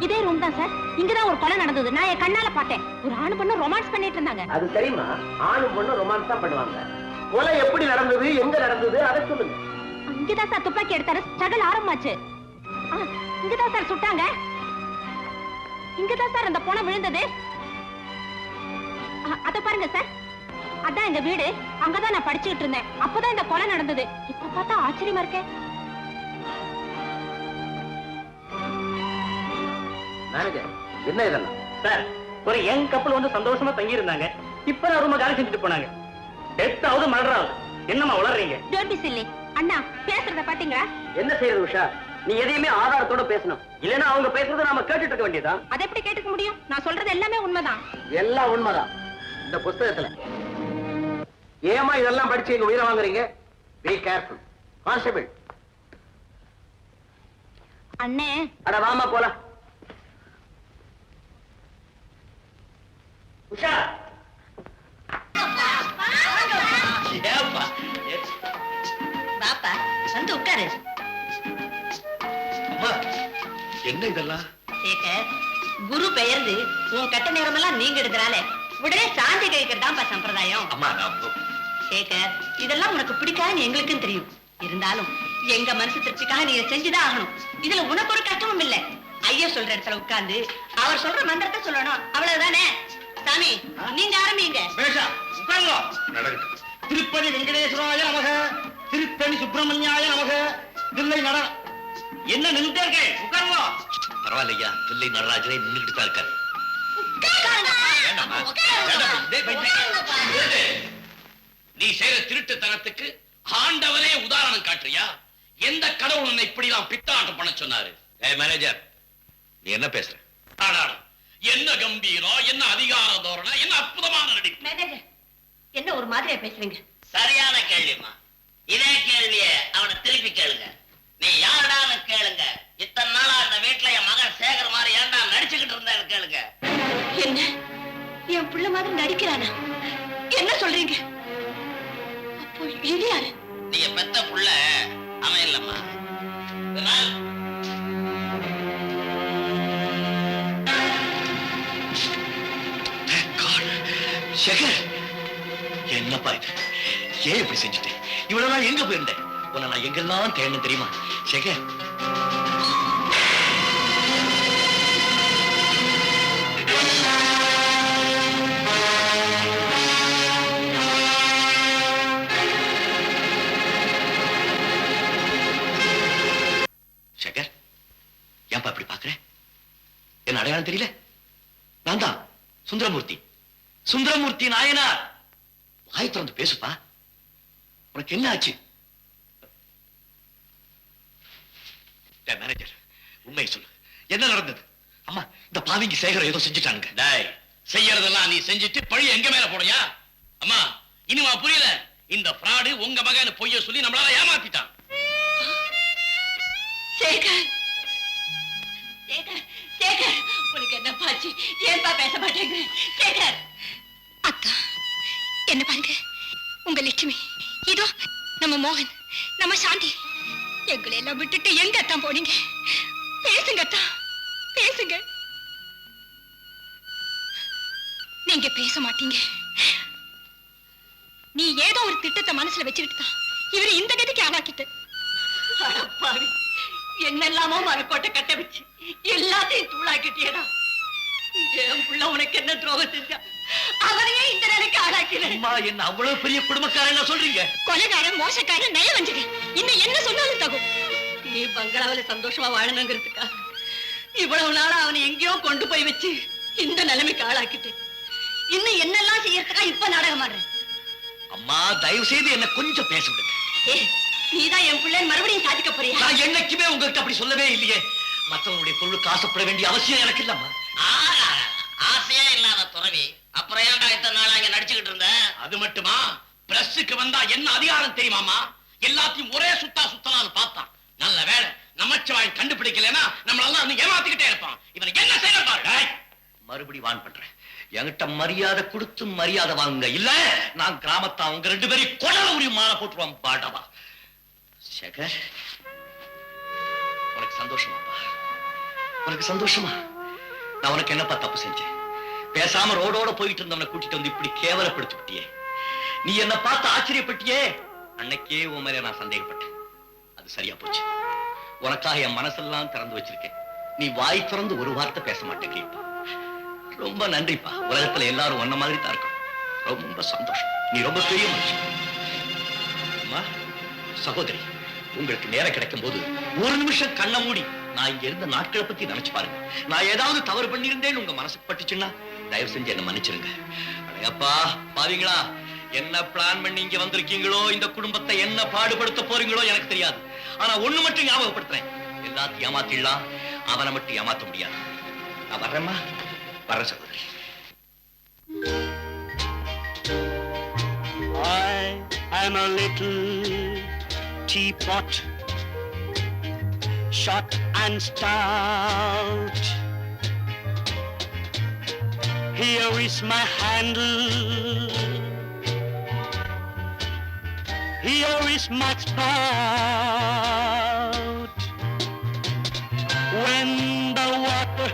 இதே ரூம் தான் சார். இங்கதான் ஒரு கொலை நடந்தது. நான் என் கண்ணால பார்த்தேன். ஒரு ஆணு பொண்ணு ரொமான்ஸ் பண்ணிட்டு இருந்தாங்க. அது தெரியுமா? ஆணு பொண்ணு ரொமான்ஸ் தான் பண்ணுவாங்க. கொலை எப்படி நடந்தது, எங்க நடந்தது, அதை சொல்லுங்க. இங்கதான் சார் துப்பாக்கி எடுத்தாரு. ஸ்ட்ரகல் ஆரம்பமாச்சு. இங்கதான் சார் சுட்டாங்க. இங்கதான் சார் அந்த பொண்ணை விழுந்தது. அத பாருங்க சார். அதான் எங்க வீடு. அங்கதான் நான் படிச்சுக்கிட்டு இருந்தேன். அப்பதான் இந்த கொலை நடந்தது. இப்ப பார்த்தா ஆச்சரியமா இருக்கே. மேனேஜர், என்ன இதெல்லாம்? சார், ஒரு யங் கப்பல் வந்து சந்தோஷமா தங்கி இருந்தாங்க. இப்ப நான் ரொம்ப காலி செஞ்சுட்டு போனாங்க. டெத் ஆகுது, மர்டர் ஆகுது. என்னமா உளறீங்க? Don't be silly. அண்ணா பேசுறத பாத்தீங்களா? என்ன செய்யறது உஷா? நீ எதையுமே ஆதாரத்தோட பேசணும். இல்லன்னா அவங்க பேசுறத நாம கேட்டுட்டு இருக்க வேண்டியதா? அதை எப்படி கேட்டுக்க முடியும்? நான் சொல்றது எல்லாமே உண்மைதான். எல்லாம் உண்மைதான். இந்த புஸ்தகத்துல ஏமா இதெல்லாம் படிச்சு எங்க உயிரை வாங்குறீங்க? Be careful. கான்ஸ்டபிள். அண்ணே. அட வாமா போலாம். உஷா, பாப்பா வந்து உட்காரு. என்ன இதெல்லாம்? சேகர், குரு பெயர்ந்து உன் கட்ட நேரமெல்லாம் நீங்க எடுக்கிறாளே, உடனே சாந்தி கழிக்கிறதாம்பா சம்பிரதாயம். அம்மா, சேகர், இதெல்லாம் உனக்கு பிடிக்காதுன்னு எங்களுக்கும் தெரியும். இருந்தாலும் எங்க மனசு திருப்திக்காக நீங்க செஞ்சுதான் ஆகணும். இதுல உனக்கு ஒரு கஷ்டமும் இல்ல. ஐயா சொல்ற இடத்துல உட்கார்ந்து அவர் சொல்ற மந்திரத்தை சொல்லணும், அவ்வளவுதானே. சாமி, நீங்க ஆரம்பிங்க. திருப்பதி வெங்கடேஸ்வராய நமக, திருத்தணி சுப்பிரமணியாய நமக. தில்லை நட என்ன நின்றுட்டே இருக்கேன்? உட்காருங்க. பரவாயில்லையா, தில்லை நடராஜரே நின்றுட்டு தான் இருக்காரு. நீ செய்யற திருட்டுத்தனத்துக்கு ஆண்டவரே உதாரணம் காட்டுறியா? எந்த கடவுள் உன்னை இப்படி எல்லாம் பித்தாட்டம் பண்ண சொன்னாரு? மேனேஜர், நீ என்ன பேசுற? என்ன கம்பீரம், என்ன அதிகார தோரணை, என்ன அற்புதமான நடிப்பு. மேனேஜர், என்ன ஒரு மாதிரியா பேசுறீங்க? சரியான கேள்விமா. இதே கேள்விய அவனை திருப்பி கேளுங்க. நீ யாருடான்னு கேளுங்க. இத்தனை நாளா அந்த வீட்டுல என் மகன் சேகர் மாதிரி ஏன்டா நடிச்சுக்கிட்டு இருந்தேன்னு கேளுங்க. என்ன, என் பிள்ளை மாதிரி நடிக்கிறானா? என்ன சொல்றீங்க? அப்போ இது யாரு? நீங்க பெத்த புள்ள அவன் இல்லம்மா. சேகர், என்னப்பா இது? ஏன் இப்படி செஞ்சுட்டேன்? இவ்வளவு நாள் எங்க போயிருந்தேன்? உன்னை நான் எங்கெல்லாம் தேடணும் தெரியுமா சேகர்? சேகர், ஏன்பா இப்படி பாக்குறேன்? என்ன அடையாளம் தெரியல? நான் தான் சுந்தரமூர்த்தி. சுந்தரமூர்த்தி நாயனார். வாய் திறந்து பேசுப்பா. உனக்கு என்ன ஆச்சு? மேனேஜர், உண்மை சொல்லு, என்ன நடந்தது? அம்மா, இந்த பாவிங்க சேகர் ஏதோ செஞ்சுட்டாங்க. டேய், செய்யறதெல்லாம் நீ செஞ்சுட்டு பழி எங்க மேல போடுறியா? அம்மா, இனிமா புரியல. இந்த ஃப்ராடு உங்க மகன் பொய்ய சொல்லி நம்மளால ஏமாத்திட்டான். சேகர், சேகர், சேகர், உனக்கு என்ன பாச்சு? ஏன்பா பேச மாட்டேங்க? சேகர் அக்கா, என்ன பாருங்க, உங்க லட்சுமி, இதோ நம்ம மோகன், நம்ம சாந்தி, எங்களை எல்லாம் விட்டுட்டு எங்க அத்தான் போனீங்க? பேசுங்க அத்தா, பேசுங்க. நீங்க பேச மாட்டீங்க. நீ ஏதோ ஒரு திட்டத்தை மனசுல வச்சுக்கிட்டு தான் இவரை இந்த கதிக்கு ஆளாக்கிட்டு. அடப்பாவி, என்னெல்லாமோ மரக்கோட்டை கட்ட வச்சு எல்லாத்தையும் தூளாக்கிட்டியடா. என் புள்ள உனக்கு என்ன துரோகம் செஞ்சா? அவனையே இந்த நிலைக்கு ஆளாக்கிறேன். என்ன அவ்வளவு பெரிய குடும்பக்காரன் சொல்றீங்க? கொலைகாரன், மோசக்காரன், நயவஞ்சகன், இன்னும் என்ன சொன்னாலும் தகும். நீ பங்களாவில சந்தோஷமா வாழணுங்கிறதுக்கா இவ்வளவு நாளா அவனை எங்கேயோ கொண்டு போய் வச்சு இந்த நிலைமைக்கு ஆளாக்கிட்டு இன்னும் என்னெல்லாம் செய்யறதுக்கா இப்ப நாடகம் ஆடுறேன். அம்மா, தயவு செய்து என்ன கொஞ்சம் பேச விடுங்க. நீதான் என் பிள்ளை மறுபடியும் சாதிக்க போறியா? நான் என்னைக்குமே உங்ககிட்ட அப்படி சொல்லவே இல்லையே. மற்றவங்களுடைய பொருளுக்கு ஆசைப்பட வேண்டிய அவசியம் எனக்கு இல்லம்மா. ஆசையே இல்லாத துறவி அப்புறம் ஏன்டா இத்தனை நாளா இங்க நடிச்சுக்கிட்டு இருந்த? அது மட்டுமா, பிரஸ்ஸுக்கு வந்தா என்ன அதிகாரம் தெரியுமாமா? எல்லாத்தையும் ஒரே சுத்தலான்னு பார்த்தான். நல்ல வேலை நமச்சிவாயன் கண்டுபிடிக்கலன்னா நம்மளெல்லாம் ஏமாத்திக்கிட்டே இருப்பான். இவனுக்கு என்ன செய்ய பாரு. மறுபடி வான் பண்றேன், என்கிட்ட மரியாதை கொடுத்து மரியாதை வாங்க. இல்ல நான் கிராமத்தா உங்க ரெண்டு பேரும் கொடல உரி மாலை போட்டுருவான். பாடவா சேகர், உனக்கு சந்தோஷமாப்பா? உனக்கு சந்தோஷமா? நான் உனக்கு என்னப்பா தப்பு செஞ்சேன்? பேசாம ரோடோட போயிட்டு இருந்தவனை கூட்டிட்டு வந்து இப்படி கேவலப்படுத்தி விட்டியே. நீ என்ன பார்த்து ஆச்சரியப்பட்டியே. அன்னைக்கே உன் மேல நான் சந்தேகப்பட்டேன். அது சரியா போச்சு. உனக்காக என் மனசெல்லாம் திறந்து வச்சிருக்கேன். நீ வாய் திறந்து ஒரு வார்த்தை பேச மாட்டேங்கிறீப்பா. ரொம்ப நன்றிப்பா. உலகத்துல எல்லாரும் ஒன்ன மாதிரி தான் இருக்கும். ரொம்ப சந்தோஷம். நீ ரொம்ப பெரிய மனுஷன். அம்மா, சகோதரி, உங்களுக்கு நேரம் கிடைக்கும் போது ஒரு நிமிஷம் கண்ண மூடி நான் இங்க இருந்த நாட்களை பத்தி நினைச்சு பாருங்க. நான் ஏதாவது தவறு பண்ணியிருந்தேன் உங்க மனசுக்கு பட்டுச்சுன்னா தயவு செஞ்சு என்ன மன்னிச்சிருங்க. அடையப்பா பாவீங்களா, என்ன பிளான் பண்ணி இங்க வந்திருக்கீங்களோ, இந்த குடும்பத்தை என்ன பாடுபடுத்த போறீங்களோ எனக்கு தெரியாது. ஆனா ஒண்ணு மட்டும் ஞாபகப்படுத்துறேன், எல்லாத்தையும் ஏமாத்திடலாம், அவனை மட்டும் ஏமாத்த முடியாது. நான் வர்றேம்மா, வர்றேன் சகோதரி. I am a little teapot, short and stout. Here is my handle, here is my spout. When the water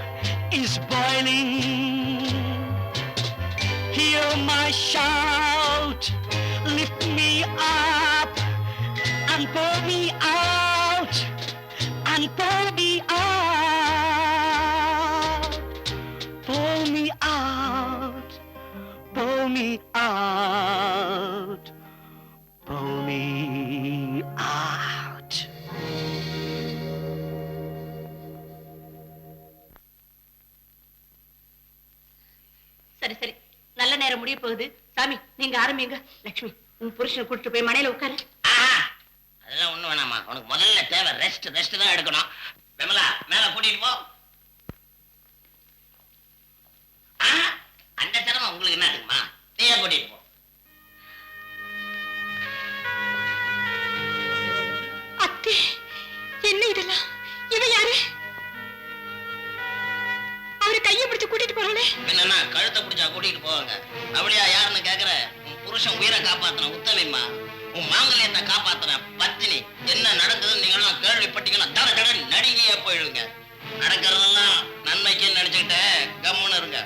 is boiling, hear my shout. Lift me up and pour me out, and pour me out, pour me out, pour me out, pour me out. சரி சரி, நல்ல நேரம் முடிய போகுது. சாமி, நீங்க ஆரம்பிங்க. லட்சுமி, உன் புருஷனை கூட்டிட்டு போய் மனையில உட்காரு. அதெல்லாம் ஒண்ணு வேணாமா, உனக்கு முதல்ல தேவை ரெஸ்ட். ரெஸ்ட் தான் எடுக்கணும். விமலா, மேல கூட்டிட்டு போ. அந்த திறமை உங்களுக்கு என்ன இருக்குமா? நீயே கூட்டிட்டு போ. அத்தே, என்ன இதெல்லாம்? இவ யாரு? அவரு கையை பிடிச்சு கூட்டிட்டு போறாளே. என்னன்னா கழுத்தை பிடிச்சா கூட்டிட்டு போவாங்க. அவளியா யாருன்னு கேக்குற? உன் புருஷன் உயிரை காப்பாத்தின உத்தமிம்மா, உன் மாங்கல்யத்தை காப்பாத்தின பத்தினி. என்ன நடக்குதுன்னு நீங்க எல்லாம் கேள்விப்பட்டீங்கன்னா தட தட நடிகையா போயிடுங்க. நடக்கிறதெல்லாம் நன்மைக்கு நினைச்சுக்கிட்டு கம்முன்னு இருங்க.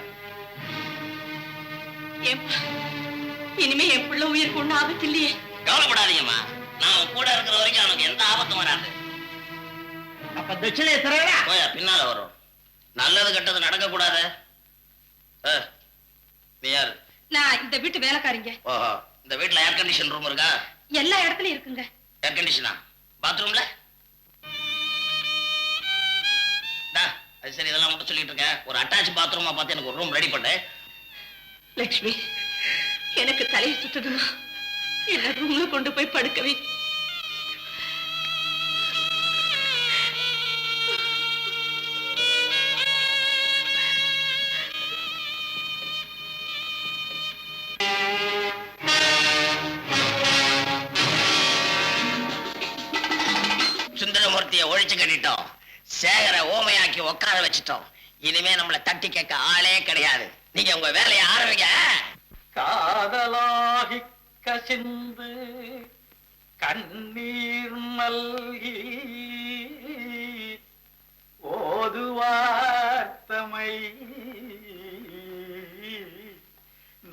இனிமே என் பிள்ளை உயிருக்கு ஒண்ணு ஆபத்து இல்லையே. கவலைப்படாதீங்கம்மா, நான் கூட இருக்கிற வரைக்கும் அவனுக்கு எந்த ஆபத்தும் வராது. அப்ப தட்சிணையை தரடா. போயா, பின்னால வரும். நல்லது கெட்டது நடக்க கூடாது. நீ யாரு? நான் இந்த வீட்டு வேலைக்காரிங்க. ஓஹோ, இந்த வீட்டுல ஏர் கண்டிஷன் ரூம் இருக்கா? எல்லா இடத்துலயும் இருக்குங்க. ஏர் கண்டிஷனா? பாத்ரூம்ல? அது சரி, இதெல்லாம் மட்டும் சொல்லிட்டு இருக்கேன். ஒரு அட்டாச் பாத்ரூமா பார்த்து எனக்கு ஒரு ரூம் ரெடி பண்ணு. லட்சுமி, எனக்கு தலையை சுத்துதுமா, என்ன ரூம்ல கொண்டு போய் படுக்கவே. சுந்தரமூர்த்தியை ஒழிச்சு கட்டிட்டோம், சேகரை ஓமையாக்கி உட்கார வச்சுட்டோம். இனிமே நம்மள தட்டி கேட்க ஆளே கிடையாது. நீங்க உங்க வேலையை ஆரம்பிங்க. காதலாகி கசிந்து கண்ணீர் மல்கி ஓதுவார்த்தமை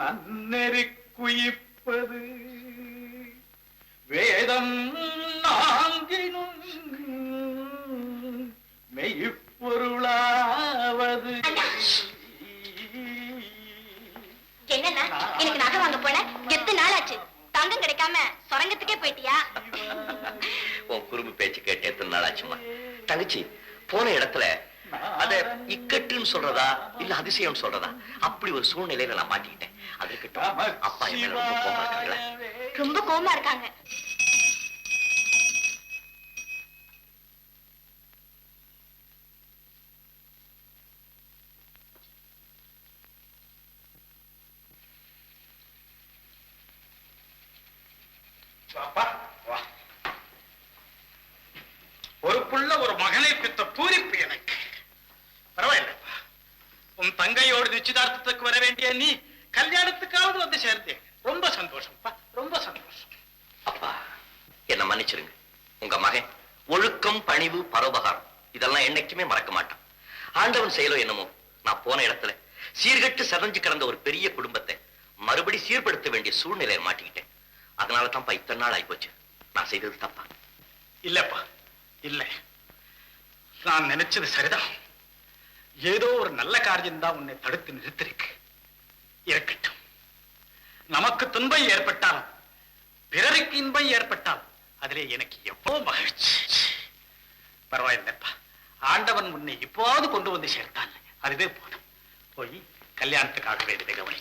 நன்னெறி குயிப்பது வேதம் நான்கினும் மெய்ப்பொருளாவது. என்னன்னா எனக்கு நகை வாங்க போன எத்தனை நாள் ஆச்சு? தங்கம் கிடைக்காம சொரங்கத்துக்கே போயிட்டியா? உன் குறும்பு பேச்சு கேட்டு எத்தனை நாள் ஆச்சுமா? தங்கச்சி, போன இடத்துல அத இக்கட்டுன்னு சொல்றதா இல்ல அதிசயம் சொல்றதா, அப்படி ஒரு சூழ்நிலையில நான் மாட்டிக்கிட்டேன். அதுக்கு அப்பா என்ன ரொம்ப கோபமா இருக்காங்களா? ரொம்ப கோவமா இருக்காங்க. ஒரு புள்ள ஒரு மகனை பெற்ற பூரிப்பு எனக்கு. பரவாயில்லப்பா, உன் தங்கையோடு நிச்சயதார்த்தத்துக்கு வர வேண்டிய நீ கல்யாணத்துக்காவது வந்து சேர்ந்தேன். ரொம்ப சந்தோஷம்ப்பா, ரொம்ப சந்தோஷம். அப்பா, என்ன மன்னிச்சிருங்க. உங்க மகன் ஒழுக்கம், பணிவு, பரோபகாரம் இதெல்லாம் என்னைக்குமே மறக்க மாட்டான். ஆண்டவன் செயலோ என்னமோ, நான் போன இடத்துல சீர்கட்டு சதஞ்சு கிடந்த ஒரு பெரிய குடும்பத்தை மறுபடி சீர்படுத்த வேண்டிய சூழ்நிலையை மாட்டிக்கிட்டேன். அதனால தான்ப்பா இத்தனை நாள் ஆயிப்போச்சு. நான் செய்தது தப்பா? இல்லப்பா, இல்ல. நான் நினைச்சது சரிதான். ஏதோ ஒரு நல்ல காரியம் தான் உன்னை தடுத்து நிறுத்திருக்கு. இருக்கட்டும். நமக்கு துன்பம் ஏற்பட்டாலும் பிறருக்கு இன்பம் ஏற்பட்டாலும் அதிலே எனக்கு எப்போ மகிழ்ச்சி. பரவாயில்லப்பா, ஆண்டவன் உன்னை இப்போது கொண்டு வந்து சேர்த்தான், அதுவே போதும். போய் கல்யாணத்துக்காக வேண்டியதை கவனி.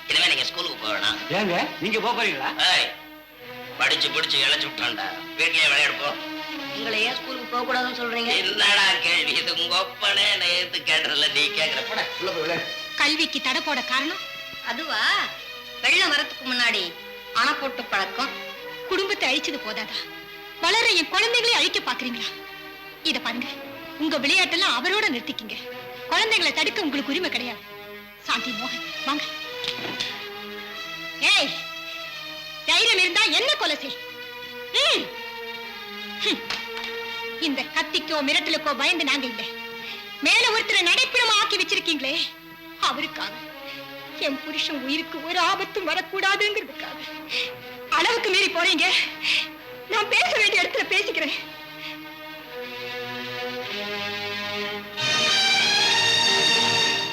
இனிமே நீங்க ஸ்கூலுக்கு போகணும். ஏங்க நீங்க போறீங்களா? படிச்சு பிடிச்சு இழைச்சு விட்டான்டா. வீட்லயே விளையாடுப்போம். உங்களை ஏன் ஸ்கூலுக்கு போக கூடாதுன்னு சொல்றீங்க? என்னடா கேள்வி இது? உங்க ஒப்பனே நேத்து கேட்டல, நீ கேக்குற. கல்விக்கு தடை போட காரணம் அதுவா? வெள்ளம் வரத்துக்கு முன்னாடி அணை போட்டு பழக்கம். குடும்பத்தை அழிச்சது போதாதா, வளர என் குழந்தைகளை அழிக்க பாக்குறீங்களா? இத பாருங்க, உங்க விளையாட்டெல்லாம் அவரோட நிறுத்திக்கிங்க. குழந்தைகளை தடுக்க உங்களுக்கு உரிமை கிடையாது. சாந்தி, மோகன் வாங்க. ஏய், தைரியம் இருந்தா என்ன கொலை செய். இந்த கத்திக்கோ மிரட்டலுக்கோ பயந்து நாங்க இல்லை. மேல ஒருத்தரை நடைப்பிடமா ஆக்கி வச்சிருக்கீங்களே, அவருக்காக, என் புருஷன் உயிருக்கு ஒரு ஆபத்தும் வரக்கூடாதுங்கிறதுக்காக அளவுக்கு மீறி போறீங்க. நான் பேச வேண்டிய இடத்துல பேசிக்கிறேன்.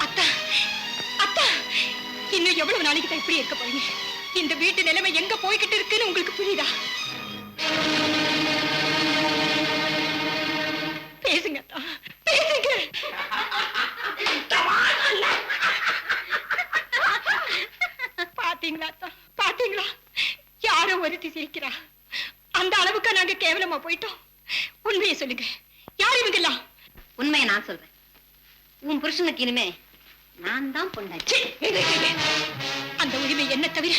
அத்தா, அத்தா, இன்னும் எவ்வளவு நாளைக்கு தான் இப்படி இருக்க போறீங்க? இந்த வீட்டு நிலைமை எங்க போய்கிட்டு இருக்குன்னு உங்களுக்கு புரியுதா? பேசுங்க அத்தா, பேசுங்க. பாத்தீங்களா அத்தா, பாத்தீங்களா? யாரோ ஒருத்தி சிரிக்கிறா. அந்த அளவுக்கு நாங்க கேவலமா போயிட்டோம். உண்மையை சொல்லுங்க, யார் இவங்கெல்லாம்? உண்மையை நான் சொல்றேன். உன் புருஷனுக்கு இனிமே நான் தான் பொண்டாச்சு. அந்த உரிமை என்ன தவிர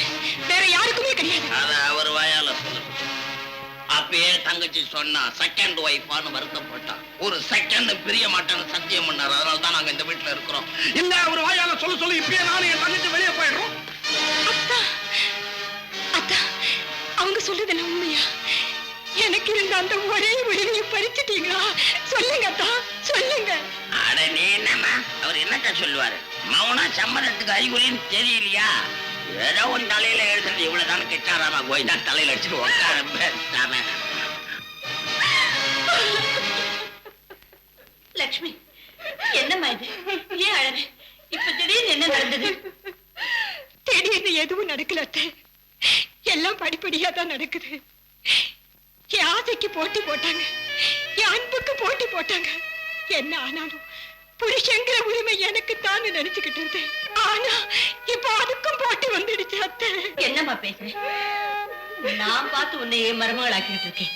வேற யாருக்குமே கிடையாது. அத அவர் வாயால சொல்லு. அப்பயே தங்கச்சி சொன்னா செகண்ட் ஒய்ஃபான்னு வருத்தப்பட்டான். ஒரு செகண்ட் பிரிய மாட்டேன்னு சத்தியம் பண்ணாரு. அதனால தான் நாங்க இந்த வீட்டுல இருக்கிறோம். இல்ல அவர் வாயால சொல்லு இப்பயே நானும் என் தங்கச்சி வெளியே போயிடுறோம். அத்தா, அத்தா, அவங்க சொல்றதுல உண்மையா? எனக்கு இருந்த அந்த ஒரே உரிமையை பறிச்சுட்டீங்களா? சொல்லுங்க அத்தா, சொல்லுங்க. அட நீ என்னம்மா, அவர் என்னக்கா சொல்லுவாரு? மௌனா சம்மதத்துக்கு அறிகுறின்னு தெரியலையா? ஏதோ உன் தலையில எழுதுறது இவ்வளவுதான் கிட்டாராமா கோயிந்தா தலையில அடிச்சுட்டு உட்கார. லட்சுமி, என்னம்மா இது? ஏன் அழற? இப்ப திடீர்னு என்ன நடந்தது? திடீர்னு எதுவும் நடக்கல அத்தை. எல்லாம் படிப்படியா தான் நடக்குது. என் ஆசைக்கு போட்டி போட்டாங்க, என் அன்புக்கு போட்டி போட்டாங்க. என்ன ஆனாலும் புருஷங்கிற உரிமை எனக்கு தான் நினைச்சுக்கிட்டு இருந்தேன். ஆனா இப்ப அதுக்கும் போட்டி வந்துடுச்சு அத்தை. என்னம்மா பேசுறேன்? நான் பார்த்து உன்னை மருமகள் ஆக்கிட்டு இருக்கேன்.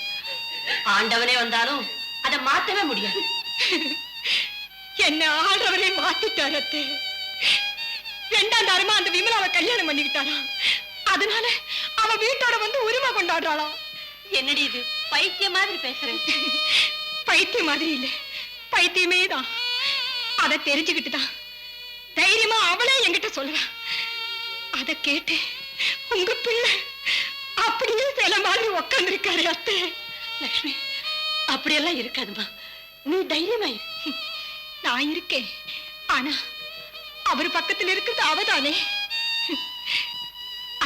ஆண்டவனே வந்தாலும் அதை மாத்தவே முடியாது. என்ன ஆண்டவரே மாத்திட்டார் அத்தை. ரெண்டாம் தாரமா அந்த விமலாவை கல்யாணம் பண்ணிக்கிட்டாரா? அதனால அவ வீட்டோட வந்து உரிமை கொண்டாடுறாளாம். என்னடி இது பைத்திய மாதிரி பேசுறேன்? பைத்தியம் மாதிரி இல்ல, பைத்தியமே தான். அதை தெரிஞ்சுக்கிட்டுதான் தைரியமா அவளே என்கிட்ட சொல்றா. அதை கேட்டு உங்க பிள்ளை அப்படியே சில மாதிரி உக்காந்து இருக்காரு அத்தை. லட்சுமி, அப்படியெல்லாம் இருக்காதுமா. நீ தைரியமா இரு. நான் இருக்கேன். ஆனா அவர் பக்கத்துல இருக்கிறது அவதானே.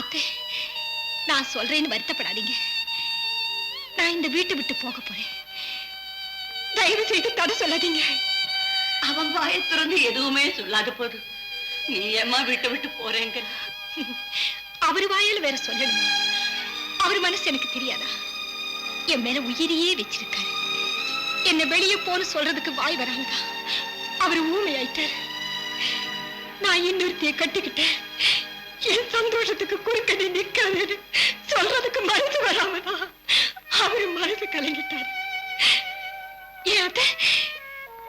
அத்தை, நான் சொல்றேன்னு வருத்தப்படாதீங்க. நான் இந்த வீட்டை விட்டு போக போறேன். தயவு செய்து தடை சொல்லாதீங்க. அவன் வாயை திறந்து எதுவுமே சொல்லாத போது நீ ஏம்மா வீட்டை விட்டு போறேங்க? அவர் வாயில வேற சொல்லணுமா? அவர் மனசு எனக்கு தெரியாதா? என் மேல உயிரையே வச்சிருக்காரு. என்ன வெளியே போன்னு சொல்றதுக்கு வாய் வராங்கதா அவர் ஊமையாயிட்டாரு. நான் இன்னொருத்தைய கட்டிக்கிட்டேன். என் சந்தோஷத்துக்கு குறுக்கடி நிக்காது சொல்றதுக்கு மனசு வராமதான் அவரு மனசு கலங்கிட்டாரு. ஏன் அத்தை,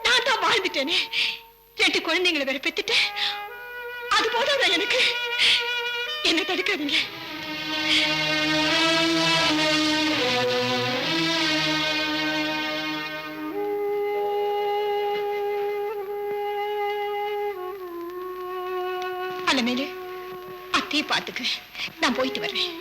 நான் தான் வாழ்ந்துட்டேனே. 2 குழந்தைங்களை வேற பெத்துட்டேன். அது போதாதான் எனக்கு? என்ன தடுக்காதீங்க. அலமேலு, அத்தையை பார்த்துக்க. நான் போயிட்டு வர்றேன்.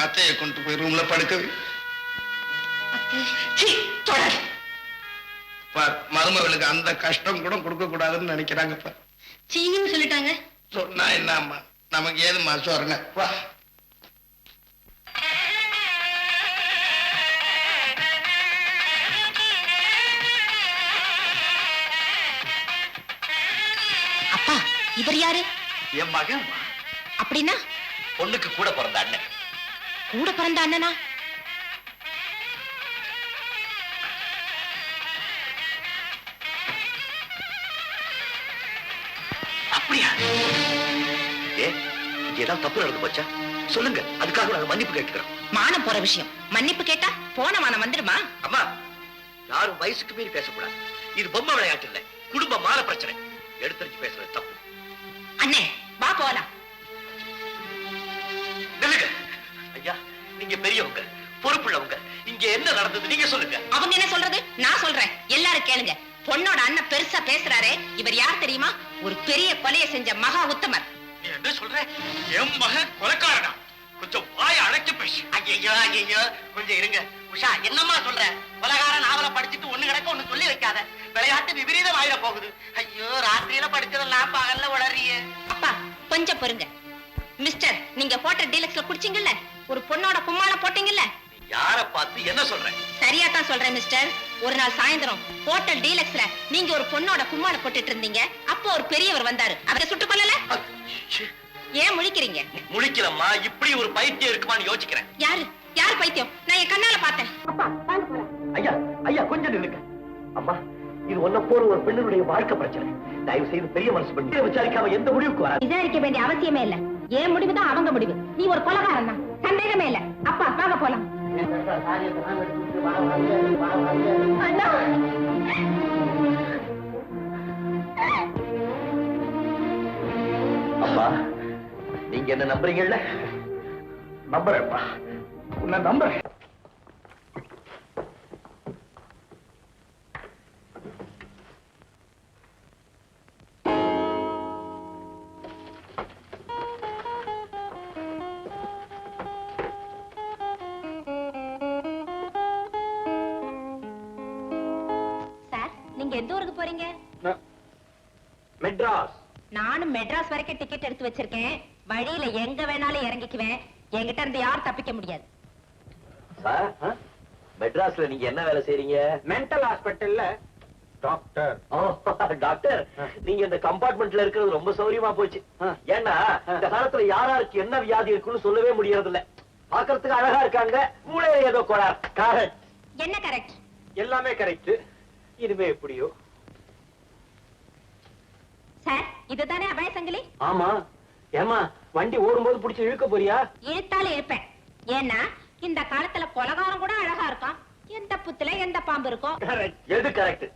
அத்தையை கொண்டு போய் ரூம்ல படுக்கவே. மருமகளுக்கு அந்த கஷ்டம் கூட கொடுக்க கூடாதுன்னு நினைக்கிறாங்கப்பா. சீன்னு சொல்லிட்டாங்க. சொன்னா என்ன அம்மா, நமக்கு ஏதுமா சொல்றேன். வா. அப்பா, இவர் யாரு? என் மகன். அப்படின்னா பொண்ணுக்கு கூட பிறந்த அண்ணன். கூட பிறந்த அண்ணனா? அப்படியா? ஏதாவது தப்பு நடந்து போச்சா? சொல்லுங்க, அதுக்காக நாங்க மன்னிப்பு கேட்கிறோம். மானம் போற விஷயம், மன்னிப்பு கேட்டா போன மானம் வந்துடுமா? அம்மா, யாரும் வயசுக்கு மீறி பேசக்கூடாது. இது பொம்மை விளையாட்டு இல்ல, குடும்ப மான பிரச்சனை. எடுத்துரைச்சு பேசுறது தப்பு. அண்ணே, வா போலாம். நில்லுங்க. ஐயா, நீங்க பெரியவங்க, பொறுப்புள்ளவங்க. இங்க என்ன நடந்தது நீங்க சொல்லுங்க. அவங்க என்ன சொல்றது? நான் சொல்றேன், எல்லாரும் கேளுங்க. பொண்ணோட அண்ணன் பெருசா பேசுறாரே, இவர் யார் தெரியுமா? ஒரு பெரிய கொலையை செஞ்ச மகா உத்தமர். நீ என்ன சொல்ற? என் மகன் கொலைக்காரனா? கொஞ்சம் வாய அடைச்சு பேசு. ஐயோ ஐயோ, கொஞ்சம் இருங்க. உஷா, என்னம்மா சொல்ற? கொலகார நாவலை படிச்சுட்டு ஒண்ணு கிடக்க ஒண்ணு சொல்லி வைக்காத. விளையாட்டு விபரீதம் ஆயிட போகுது. ஐயோ, ராத்திரியில படிச்சதெல்லாம் பகல்ல உளறியே. அப்பா, கொஞ்சம் பொறுங்க. மிஸ்டர், நீங்க போட்ட டீலக்ஸ்ல குடிச்சீங்கல்ல, ஒரு பொண்ணோட கும்மாள போட்டீங்கல்ல. யார பார்த்து என்ன சொல்றேன்? சரியா தான் சொல்றேன் மிஸ்டர். ஒரு நாள் சாயந்தரம் ஹோட்டல் டீலக்ஸ்ல நீங்க ஒரு பொண்ணோட கும்மாள போட்டுட்டு இருந்தீங்க. அப்போ ஒரு பெரியவர் வந்தாரு. அவரை சுட்டு கொல்லல? ஏன் முழிக்கிறீங்க? முழிக்கலம்மா, இப்படி ஒரு பைத்தியம் இருக்குமான்னு யோசிக்கிறேன். யாரு யார் பைத்தியம்? நான் என் கண்ணால பார்த்தேன். ஐயா ஐயா, கொஞ்சம் நில்லுங்க. அம்மா, இது ஒன்ன போற ஒரு பெண்ணுடைய வாழ்க்கை பிரச்சனை. தயவு செய்து பெரிய மனசு பண்ணி விசாரிக்காம எந்த முடிவுக்கு வராது. விசாரிக்க வேண்டிய அவசியமே இல்ல. ஏன் முடிவுதான் அவங்க முடிவு. நீ ஒரு கொலகாரன் தான், சந்தேகமே இல்ல. அப்பா, வாங்க போலாம். அண்ணா, அப்பா, நீங்க என்ன நம்புறீங்கல்ல? நம்புறேன்ப்பா, உன்னை நம்புறேன். சார், நீங்க எந்த ஊருக்கு போறீங்க? மெட்ராஸ். நானும் மெட்ராஸ் வரைக்கும் டிக்கெட் எடுத்து வச்சிருக்கேன். வழியில எங்க வேணாலும் இறங்கிக்குவேன். என்கிட்ட இருந்து யாரும் தப்பிக்க முடியாது. சார், மெட்ராஸ்ல நீங்க என்ன வேலை செய்றீங்க? மென்டல் ஹாஸ்பிட்டல்ல டாக்டர். டாக்டர், நீங்க இந்த கம்பார்ட்மெண்ட்ல இருக்கிறது ரொம்ப சௌரியமா போச்சு. ஏன்னா இந்த காலத்துல யாராருக்கு என்ன வியாதி இருக்குன்னு சொல்லவே முடியறது இல்ல. பாக்குறதுக்கு அழகா இருக்காங்க, மூளையில ஏதோ கோளாறு. கரெக்ட். என்ன கரெக்ட்? எல்லாமே கரெக்ட். இனிமே எப்படியோ. சார், இதுதானே அபாய சங்கிலி? ஆமா. ஏமா, வண்டி ஓடும்போது புடிச்சு இழுக்க போறியா? இழுத்தாலும் இருப்பேன். ஏன்னா இந்த காலத்துல கொலகாரம் கூட அழகா இருக்கான். எந்த புத்துல எந்த பாம்பு இருக்கும்? எது கரெக்ட்?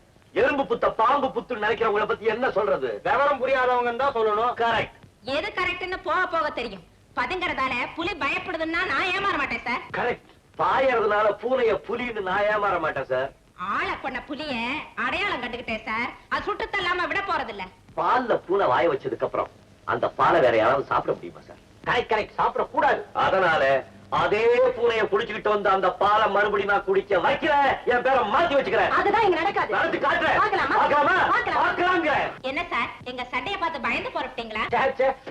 எறும்பு புத்த பாம்பு புத்து நினைக்கிறவங்கள பத்தி என்ன சொல்றது? விவரம் புரியாதவங்க தான் சொல்லணும். கரெக்ட். எது கரெக்ட்னு போக போக தெரியும். பதுங்கறதால புலி பயப்படுதுன்னா நான் ஏமாற மாட்டேன் சார். கரெக்ட். பாயறதுனால பூனைய புலின்னு நான் ஏமாற மாட்டேன் சார். ஆளை கொண்ட புலிய அடையாளம் கண்டுகிட்டேன் சார். அது சுட்டு தள்ளாம விட போறது இல்ல. பால்ல பூனை வாய வச்சதுக்கு அப்புறம் அந்த பாலை வேற யாராவது சாப்பிட முடியுமா சார்? கரெக்ட் கரெக்ட், சாப்பிட கூடாது. அதனால அதே பூனைய குடிச்சுக்கிட்டு வந்து அந்த பாலை மறுபடியும் நான் குடிக்க வைக்கிறேன். என் பேரை மாத்தி வச்சுக்கிறேன். அதுதான் இங்க நடக்காது. நடந்து காட்டுறேன். பார்க்கலாமா? பார்க்கலாமா? பார்க்கலாம். பார்க்கலாங்க. என்ன சார், எங்க சண்டைய பார்த்து பயந்து போறீங்களா?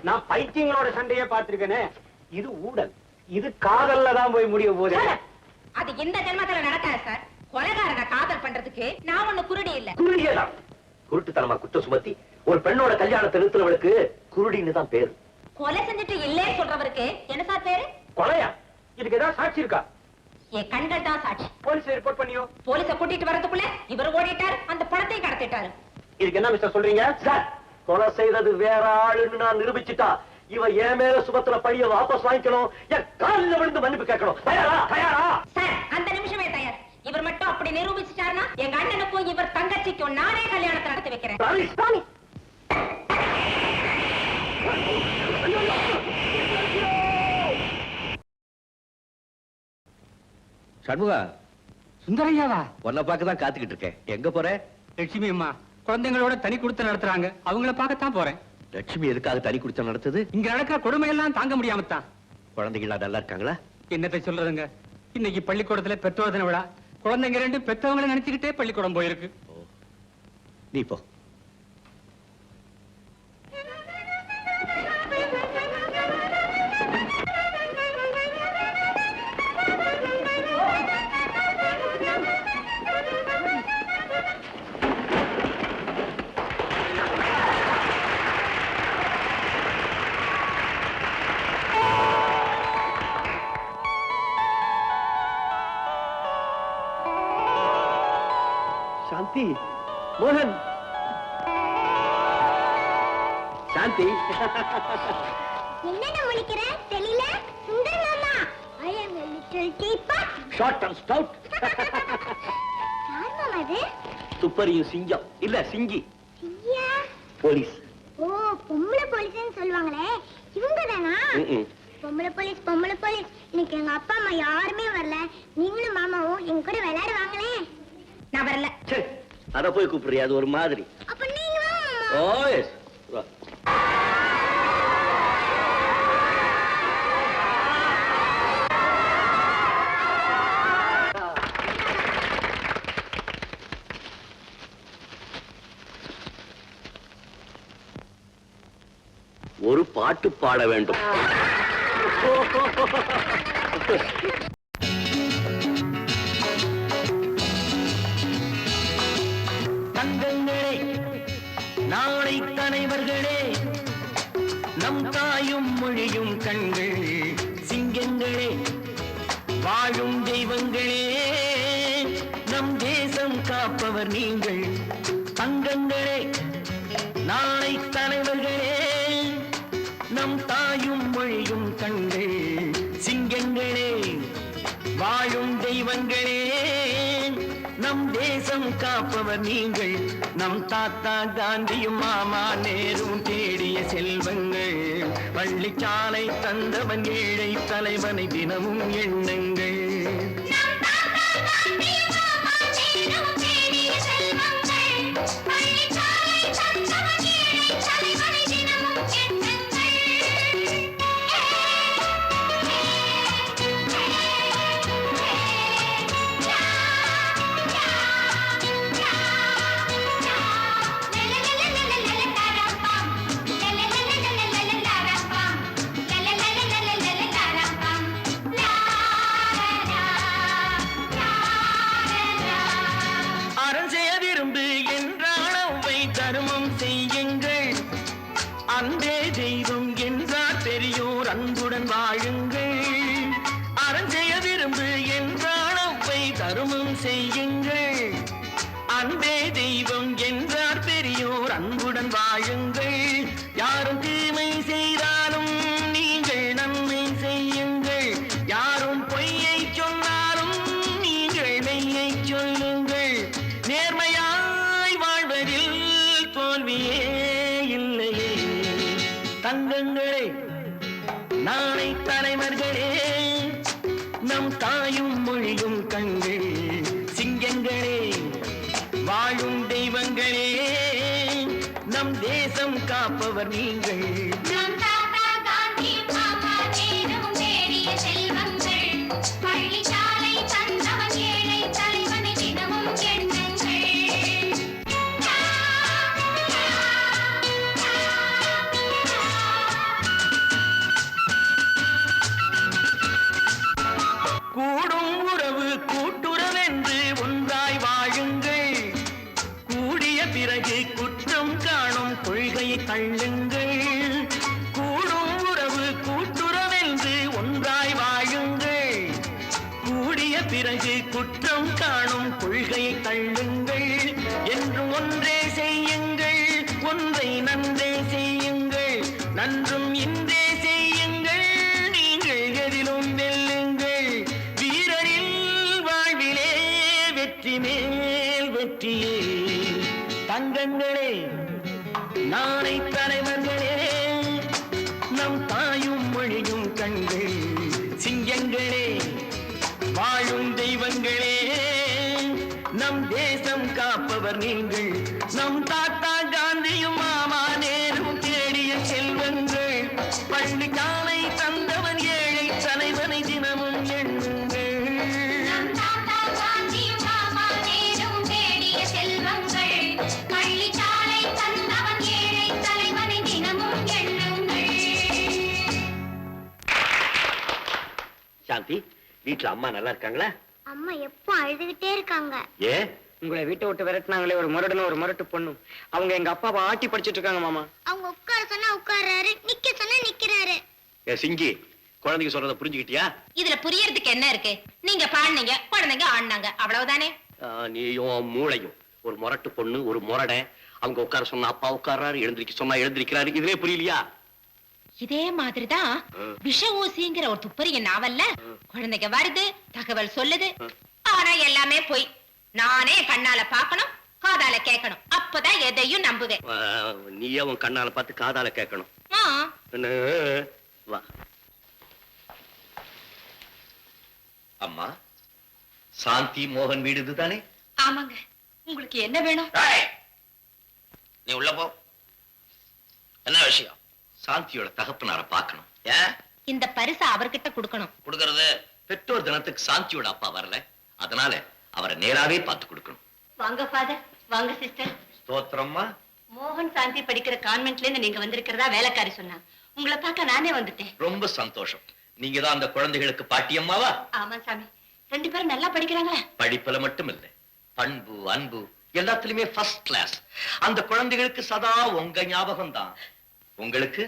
நான் பைத்தியங்களோட சண்டையே பார்த்திருக்கேனே. இது ஊடல். இது காதல்ல தான் போய் முடிய போகுது. அது இந்த ஜென்மத்துல நடக்காது சார். கொலைகாரனை காதல் பண்றதுக்கு நான் ஒண்ணு குருடி இல்ல. குருடியதான். குருட்டுத்தனமா குற்றம் சுமத்தி ஒரு பெண்ணோட கல்யாணத்தை நிறுத்துறவளுக்கு குருடின்னு தான் பேரு. கொலை செஞ்சுட்டு இல்லே சொல்றவருக்கு என்ன சார் பேரு? கொலையா? இதுக்கு ஏதாவது சாட்சி இருக்கா? என் கண்கள் தான் சாட்சி. போலீஸ் ரிப்போர்ட் பண்ணியோ? போலீஸ கூட்டிட்டு வரதுக்குள்ள இவர் ஓடிட்டார், அந்த பணத்தையும் கடத்திட்டாரு. இதுக்கு என்ன மிஸ்டர் சொல்றீங்க? சார், கொலை செய்தது வேற ஆளுன்னு நான் நிரூபிச்சுட்டா இவ என் மேல சுபத்துல பழிய வாபஸ் வாங்கிக்கணும். என் காலில் விழுந்து மன்னிப்பு கேட்கணும். தயாரா? தயாரா? சார், அந்த நிமிஷமே தயார். இவர் மட்டும் அப்படி நிரூபிச்சுட்டாருன்னா எங்க அண்ணனுக்கும் இவர் தங்கச்சிக்கும் நானே கல்யாணத்தை நடத்தி வைக்கிறேன். Promise. சண்முகா, சுந்தரையாவா? உன்னை பார்க்கதான் காத்துக்கிட்டு இருக்கேன். எங்க போற? லட்சுமி அம்மா குழந்தைங்களோட தனி கொடுத்து நடத்துறாங்க. அவங்கள பார்க்கத்தான் போறேன். லட்சுமி எதுக்காக தனி குடித்தம் நடத்துது? இங்க நடக்கிற கொடுமை எல்லாம் தாங்க முடியாமத்தான். குழந்தைகளா நல்லா இருக்காங்களா? என்னத்தை சொல்றதுங்க, இன்னைக்கு பள்ளிக்கூடத்துல பெற்றோர் தின விழா. குழந்தைங்க ரெண்டு பெற்றவங்களை நினைச்சுக்கிட்டே பள்ளிக்கூடம் போயிருக்கு. நீ போ. சாந்தி, மோகன், சாந்தி. என்ன முழிக்கிற? தெரியல. சுந்தர் மாமா, I am a little teapot. Short and Stout. யார் மாமா இது? துப்பறியும் சிங்கம் இல்ல சிங்கி. சிங்கியா? போலீஸ். ஓ, பொம்பளை போலீஸ்னு சொல்லுவாங்களே, இவங்க தானா? பொம்பளை போலீஸ், பொம்பளை போலீஸ். இன்னைக்கு எங்க அப்பா அம்மா யாருமே வரல. நீங்களும் மாமாவும் எங்க கூட விளையாடுவாங்களே. நான் வரல. அத போய் கூப்பிடுறியா? அது ஒரு மாதிரி. அப்ப நீங்க வாங்க மாமா. ஓ எஸ். ஒரு பாட்டு பாட வேண்டும். தங்கங்களே, நாளை தலைவர்களே, நம் தாயும் மொழியும் கண்கள், சிங்கங்களே, வாழும் தெய்வங்களே, நம் தேசம் காப்பவர் நீங்கள். தங்கங்களே, நாளை தலைவர்களே, நம் தாயும் மொழியும் கண்கள், சிங்கங்களே, வாழும் தெய்வங்களே, நம் தேசம் காப்பவர் நீங்கள். நம் தாத்தா காந்தியும் மாமா நேரும் தேடிய செல்வங்கள், பள்ளிச்சாலை தந்தவன் ஏழை தலைவனை தினமும் எண்ணுங்கள். அன்பே தெய்வம் என்றார் பெரியோர், அன்புடன் வாழுங்கள். அறம் செய்ய விரும்பு என்றால் அவ்வை தருமம் செய்யுங்கள். அன்பே தெய்வம் என்றார் பெரியோர், அன்புடன் வாழுங்கள். யாரும் தீமை செய்தாலும் நீங்கள் நன்மை செய்யுங்கள். யாரும் பொய்யை சொன்னாலும் நீங்கள் மெய்யை சொல்லுங்கள். நேர்மையாய் வாழ்வதில் தோல்வியே இல்லையே. தங்கங்களே, நாளை தலைவர்களே, நம் தாயும் மொழியும் கண்கள், சிங்கங்களே, வாழும் தெய்வங்களே, நம் தேசம் காப்பவர் நீங்கள். பள்ளிச்சாலை தந்தவன் ஏழை தலைவனை தினமும் கூடும் உறவு கூட்டுறவென்று ஒன்றாய் வாழுங்கள். கூடிய பிறகு குற்றம் காணும் கொள்கையை தள்ளுங்கள். கூடும் உறவு கூட்டுறவென்று ஒன்றாய் வாழுங்கள். கூடிய பிறகு குற்றம் காணும் கொள்கையை தள்ளுங்கள். என்றும் ஒன்றே செய்யுங்கள், ஒன்றை நன்றே செய்யுங்கள். நன்றும் இன்றே செய்யுங்கள், நீங்கள் எதிலும் வெல்லுங்கள். வீரரின் வாழ்விலே வெற்றி மேல் வெற்றியே. தங்கங்களே, நாளை தலைவர்களே, நம் தாயும் மொழியும் கண்கள், சிங்கங்களே, வாழும் தெய்வங்களே, நம் தேசம் காப்பவர் நீங்கள். நம் தாத்தா காந்தியும் மாமா நேரும் தேடிய செல்வங்கள், பள்ளிச்சாலை தந்தவன் ஏழை தலைவனை தினமும் வீட்டுல அம்மா நல்லா இருக்காங்களா? அம்மா எப்போ அழுதுகிட்டே இருக்காங்க. ஏ உங்களை வீட்டை விட்டு விரட்டினாங்களே ஒரு முரட்டு பொண்ணு, அவங்க எங்க அப்பாவை ஆட்டி படிச்சிட்டு இருக்காங்க மாமா. அவங்க உட்கார சொன்னா உட்கார்றாரு, நிக்க சொன்னா நிக்கிறாரு. ஏ சிங்கி, குழந்தைங்க சொல்றத புரிஞ்சுக்கிட்டியா? இதுல புரியறதுக்கு என்ன இருக்கு? நீங்க பாடுனீங்க, குழந்தைங்க ஆடினாங்க, அவ்வளவுதானே. நீயும் மூளையும் ஒரு முரட்டு பொண்ணு, ஒரு முரடன். அவங்க உட்கார சொன்னா அப்பா உட்கார்றாரு, எழுந்திருக்க சொன்னா எழுந்திருக்கிறாரு. இதுவே புரியலையா? இதே மாதிரிதான் விஷ ஊசிங்கிற ஒரு துப்பறிய நாவல்ல குழந்தைங்க வருது, தகவல் சொல்லுது, ஆனா எல்லாமே போய். நானே கண்ணால பாக்கணும், காதால கேட்கணும், அப்பதான் எதையும் நம்புவேன். நீயே உன் கண்ணால பார்த்து காதால கேட்கணும். வா அம்மா, சாந்தி மோகன் வீடு இதுதானே? ஆமாங்க. உங்களுக்கு என்ன வேணும்? நீ உள்ள போ. என்ன விஷயம்? சாந்தியோட தகப்பனார பார்க்கணும். ஏன் இந்த பரிசை அவர்கிட்ட கொடுக்கணும். கொடுக்கறது? பெற்றோர் தினத்துக்கு சாந்தியோட அப்பா வரல, அதனால அவரை நேராவே பார்த்து கொடுக்கணும். வாங்க ஃபாதர், வாங்க சிஸ்டர். ஸ்தோத்திரம்மா. மோகன் சாந்தி படிக்கிற கான்வென்ட்ல இருந்து நீங்க வந்திருக்கிறதா வேலைக்காரி சொன்னா. உங்களை பார்க்க நானே வந்துட்டேன். ரொம்ப சந்தோஷம். நீங்க தான் அந்த குழந்தைகளுக்கு பாட்டியம்மாவா? ஆமா சாமி, 2 பேரும் நல்லா படிக்கிறாங்களா? படிப்புல மட்டும் இல்ல, பண்பு அன்பு எல்லாத்துலயுமே ஃபர்ஸ்ட் கிளாஸ். அந்த குழந்தைகளுக்கு சதா உங்க ஞாபகம் தான். உங்களுக்கு?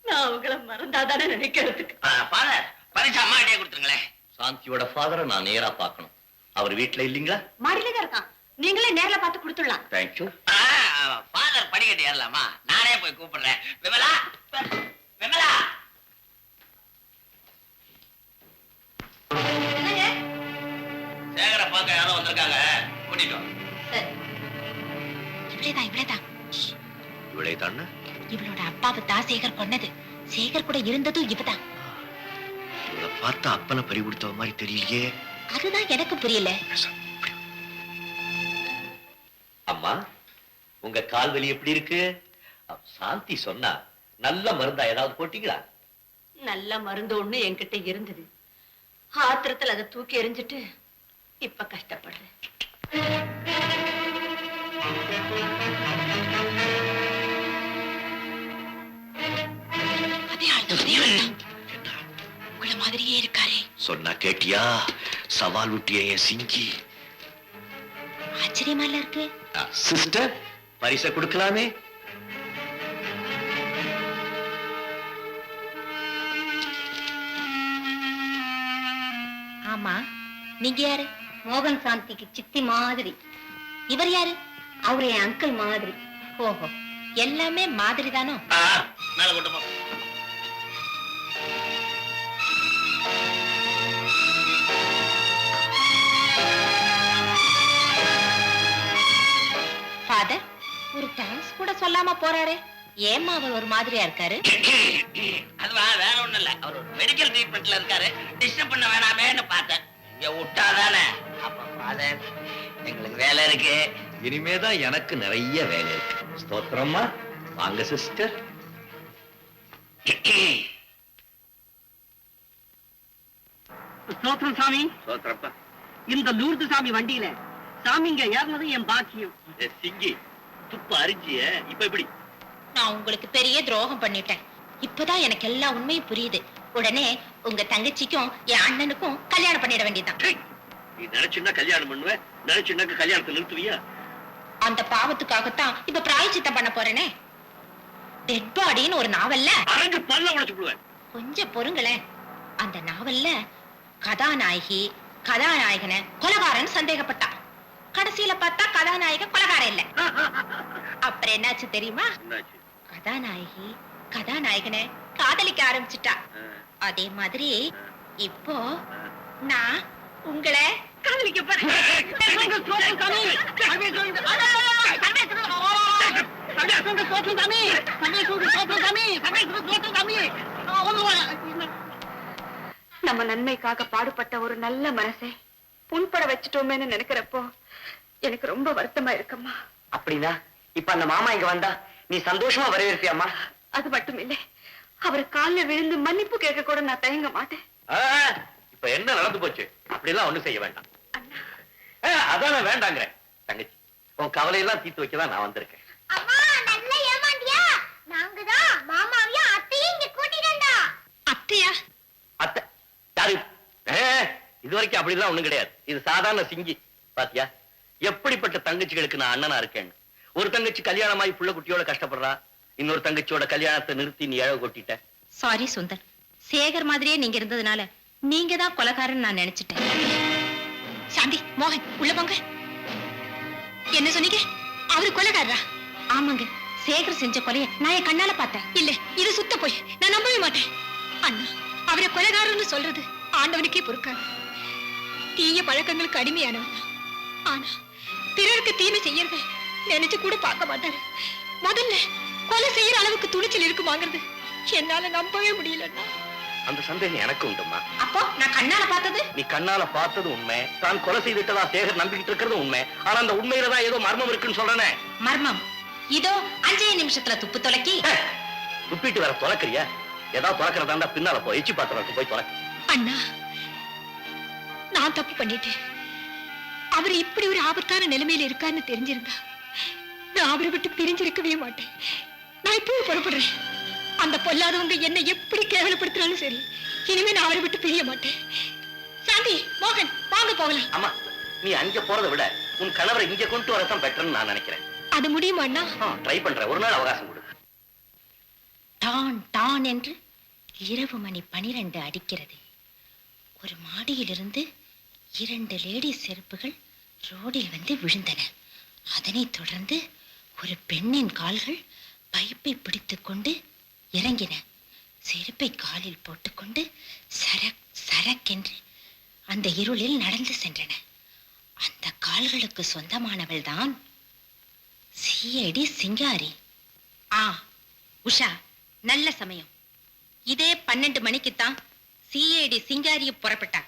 நான் உங்களை மறந்தாதானே நினைக்கிறதுக்கு. ஃபாதர், பரிசு அம்மாட்டே கொடுத்துருங்களேன். சாந்தியோட ஃபாதரை நான் நேரா பார்க்கணும். அவர் வீட்டுல இல்லீங்களா? மாடியில தான் இருக்கான். நீங்களே நேர்ல பார்த்து கொடுத்துடலாம். தேங்க்யூ. ஃபாதர் படிக்கட்டு ஏறலாமா? நானே போய் கூப்பிடுறேன். விமலா, விமலா. சேகர பார்க்க யாரோ வந்திருக்காங்க, கூட்டிட்டு வா. இவ்வளவுதான். இவளே தானே? இவளோட அப்பாவை தான் சேகர் கொன்னது. சேகர் கூட இருந்ததும் இவதான். இவளை பார்த்தா அப்பனை பறி கொடுத்த மாதிரி தெரியலையே. அதுதான் எனக்கு புரியல. அம்மா, உங்க கால் வலி எப்படி இருக்கு? சாந்தி சொன்னா நல்ல மருந்தா ஏதாவது போட்டீங்களா? நல்ல மருந்து ஒண்ணு என்கிட்ட இருந்தது. ஆத்திரத்துல அதை தூக்கி எறிஞ்சிட்டு இப்ப கஷ்டப்படுறேன். உங்கள மாதிரியே இருக்காரே. சொன்னா கேட்டியா? சவால் விட்டியே சிங்கி. ஆச்சரியமா இருக்கு. சிஸ்டர், பரிசை கொடுக்கலாமே? ஆமா, நீங்க யாரு? மோகன் சாந்திக்கு சித்தி மாதிரி. இவர் யாரு? அவரு என் அங்கிள் மாதிரி. ஓஹோ, எல்லாமே மாதிரி தானோ? மேல கொண்டு போ. ஃபாதர், ஒரு தேங்க்ஸ் கூட சொல்லாம போறாரே. ஏமா அவர் ஒரு மாதிரியா இருக்காரு? அதுவா வேற ஒண்ணும் இல்ல, அவர் ஒரு மெடிக்கல் ட்ரீட்மெண்ட்ல இருக்காரு. டிஸ்டர்ப் பண்ண வேணாமேன்னு பார்த்தேன். இங்க விட்டாதானே. அப்ப ஃபாதர், எங்களுக்கு வேலை இருக்கு. இனிமேதான் எனக்கு நிறைய வேலை இருக்கு. ஸ்தோத்திரம்மா. வாங்க சிஸ்டர். ஸ்தோத்திரம் சாமி. சோத்திரப்பா. இந்த லூர்து சாமி வண்டியில சாமிங்க ஏறினது என் பாக்கியம். சிங்கி, துப்பு அரிஞ்சிய இப்ப எப்படி? நான் உங்களுக்கு பெரிய துரோகம் பண்ணிட்டேன். இப்பதான் எனக்கு எல்லா உண்மையும் புரியுது. உடனே உங்க தங்கச்சிக்கும் என் அண்ணனுக்கும் கல்யாணம் பண்ணிட வேண்டியதுதான். நீ நினைச்சுன்னா கல்யாணம் பண்ணுவ, நினைச்சுன்னா கல்யாணத்தை நிறுத்துவியா? அந்த பாவத்துக்காகத்தான் இப்ப பிராயச்சித்தம் பண்ண போறேனே. டெட் பாடின்னு ஒரு நாவல்ல அரங்கு பல்ல உடைச்சு விடுவேன். கொஞ்சம் பொறுங்களேன். அந்த நாவல்ல கதாநாயகி கதாநாயகனை கொலகாரன் சந்தேகப்பட்டா. கடைசியில பார்த்தா கதாநாயகன் கொலகாரன் இல்ல. அப்புறம் என்னாச்சு தெரியுமா? என்னாச்சு? கதாநாயகி கதாநாயகனை காதலிக்க ஆரம்பிச்சுட்டா. அதே மாதிரி இப்போ நான் உங்களை காதலிக்க போறேன். நம்ம நன்மைக்காக பாடுபட்ட ஒரு நல்ல மனசை புண்பட வச்சுட்டோமேன்னு நினைக்கிறப்போ எனக்கு ரொம்ப வருத்தமா இருக்கம்மா. அப்படின்னா இப்ப அந்த மாமா இங்க வந்தா நீ சந்தோஷமா வரவேற்பியாமா? அது மட்டும் இல்லை, அவர் காலில் விழுந்து மன்னிப்பு கேட்க கூட நான் தயங்க மாட்டேன். இப்ப என்ன நடந்து போச்சு? அப்படி எல்லாம் ஒண்ணும் செய்ய வேண்டாம். அதான வேண்டாங்க. தங்கச்சி, உன் கவலையெல்லாம் தீர்த்து வைக்கதான் நான் வந்திருக்கேன். அம்மா, நல்லா ஏமாந்தியா? நாங்கதான் மாமாவையும் அத்தையும் இங்க கூட்டிட்டு வந்தா. அத்தையா? அத்தை யாரு? இது வரைக்கும் அப்படிலாம் ஒண்ணும் கிடையாது. இது சாதாரண சிங்கி. பாத்தியா எப்படிப்பட்ட தங்கச்சிகளுக்கு நான் அண்ணனா இருக்கேன்னு. ஒரு தங்கச்சி கல்யாணமாயி புள்ள குட்டியோட கஷ்டப்படுறா, இன்னொரு தங்கச்சியோட கல்யாணத்தை நிறுத்தி நீ இழவு கொட்டிட்ட. சாரி சுந்தர், சேகர் மாதிரியே நீங்க இருந்ததுனால நீங்க தான் கொலைகாரன் நான் நினைச்சிட்டேன். சாந்தி, மோகன் உள்ள போங்க. என்ன சொன்னீங்க? அவரு கொலைகாரரா? ஆமாங்க, சேகர் செஞ்ச கொலைய நான் என் கண்ணால பார்த்தேன். இல்ல, இது சுத்த போய் நான் நம்பவே மாட்டேன். அண்ணா, அவரை கொலைகாரன்னு சொல்றது ஆண்டவனுக்கே பொறுக்காது. தீய பழக்கங்களுக்கு அடிமையானவன் தான். ஆனா பிறருக்கு தீமை செய்யறத நினைச்சு கூட பார்க்க மாட்டாரு. முதல்ல கொலை செய்யற அளவுக்கு துணிச்சல் இருக்குமாங்கிறது என்னால நம்பவே முடியலன்னா. அந்த சந்தேகம் எனக்கு உண்டுமா. அப்போ நான் கண்ணால பார்த்தது? நீ கண்ணால பார்த்தது உண்மை, தான் கொலை செய்துட்டதா சேகர் நம்பிக்கிட்டு இருக்கிறது உண்மை. ஆனா அந்த உண்மையில தான் ஏதோ மர்மம் இருக்குன்னு சொல்றேனே. மர்மம் இதோ 5 நிமிஷத்துல துப்பு தொலைக்கி. துப்பிட்டு வர தொலைக்கிறியா? ஏதாவது தொலைக்கிறதா பின்னால போய் எச்சி பாத்திரம் போய் தொலை. அண்ணா, நான் தப்பு பண்ணிட்டேன். அவர் இப்படி ஒரு ஆபத்தான நிலைமையில இருக்கான்னு தெரிஞ்சிருந்தா நான் அவரை விட்டு பிரிஞ்சிருக்கவே மாட்டேன். நான் இப்பவும் புறப்படுறேன். அந்த பொல்லாதவங்க என்னை எப்படி கேவலப்படுத்தினாலும் சரி, இனிமே நான் அவரை விட்டு பிரிய மாட்டேன். சாந்தி, மோகன் வாங்க போகலாம். ஆமா, நீ அங்க போறதை விட உன் கணவரை இங்க கொண்டு வரதான் பெட்டர்னு நான் நினைக்கிறேன். அது முடியுமா அண்ணா? ட்ரை பண்றேன், ஒரு நாள் அவகாசம் கொடு. டான் டான் என்று இரவு மணி 12 அடிக்கிறது. ஒரு மாடியிலிருந்து 2 லேடிஸ் செருப்புகள் ரோடில் வந்து விழுந்தன. அதனைத் தொடர்ந்து ஒரு பெண்ணின் கால்கள் பைப்பை பிடித்துக் கொண்டு இறங்கின. செருப்பை காலில் போட்டுக்கொண்டு சரக் சரக்கென்று அந்த இருளில் நடந்து சென்றன. அந்த கால்களுக்கு சொந்தமானவள் தான் சிஐடி சிங்காரி. உஷா, நல்ல சமயம். இதே 12 மணிக்குத்தான் சிஐடி சிங்காரிய புறப்பட்டா.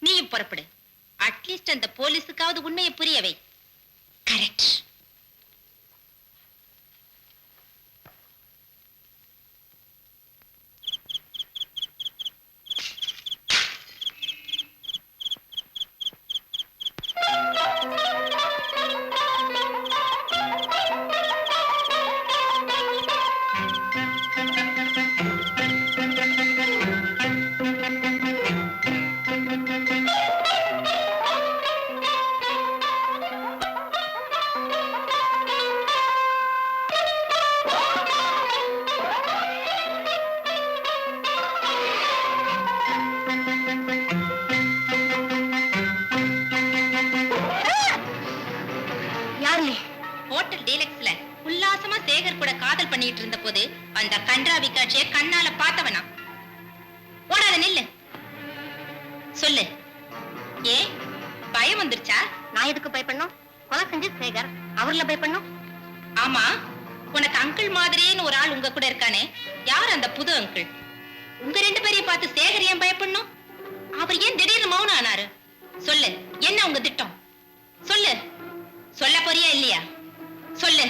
நீயும் புறப்படு. அட்லீஸ்ட் அந்த போலீஸுக்காவது உண்மையை புரியவை. கரெக்ட். ஹோட்டல் டீலக்ஸ்ல உல்லாசமா சேகர் கூட காதல் பண்ணிட்டு இருந்த போது அந்த கன்றாவி காட்சியை கண்ணால பார்த்தவனா? ஓடாத நில்லு. சொல்லு, ஏ பயம் வந்துருச்சா? நான் எதுக்கு பயப்படணும்? கொலை செஞ்சு சேகர், அவர்ல பயப்படணும்? ஆமா, உனக்கு அங்கிள் மாதிரின்னு ஒரு ஆள் உங்க கூட இருக்கானே, யார் அந்த புது அங்கிள்? உங்க 2 பேரையும் பார்த்து சேகர் ஏன் பயப்படணும்? அவர் ஏன் திடீர்னு மௌனம் ஆனாரு? சொல்லு, என்ன உங்க திட்டம்? சொல்லு. சொல்ல போறியா இல்லையா? சொல்லு.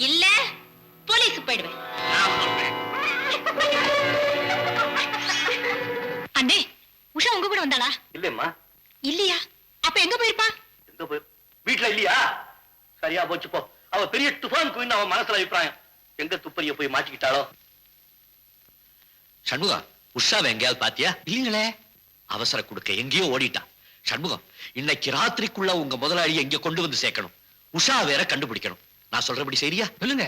இல்ல போலீஸ் போயிடுவேன். அண்ணே, உஷா உங்க கூட வந்தாளா? இல்லம்மா. இல்லையா? அப்ப எங்க போயிருப்பா? எங்க போய்? வீட்டுல இல்லையா? சரியா போச்சு போ. அவ பெரிய துஃபான் குயின், அவன் மனசுல அபிப்பிராயம். எங்க துப்பறிய போய் மாட்டிக்கிட்டாளோ? சண்முகம், உஷாவை எங்கேயாவது பாத்தியா? இல்லீங்களே. அவசர கொடுக்க எங்கேயோ ஓடிட்டான். சண்முகம், இன்னைக்கு ராத்திரிக்குள்ள உங்க முதலாளியை இங்க கொண்டு வந்து சேர்க்கணும். உஷா வேற கண்டுபிடிக்கணும். நான் சொல்றபடி சரியா? சொல்லுங்க.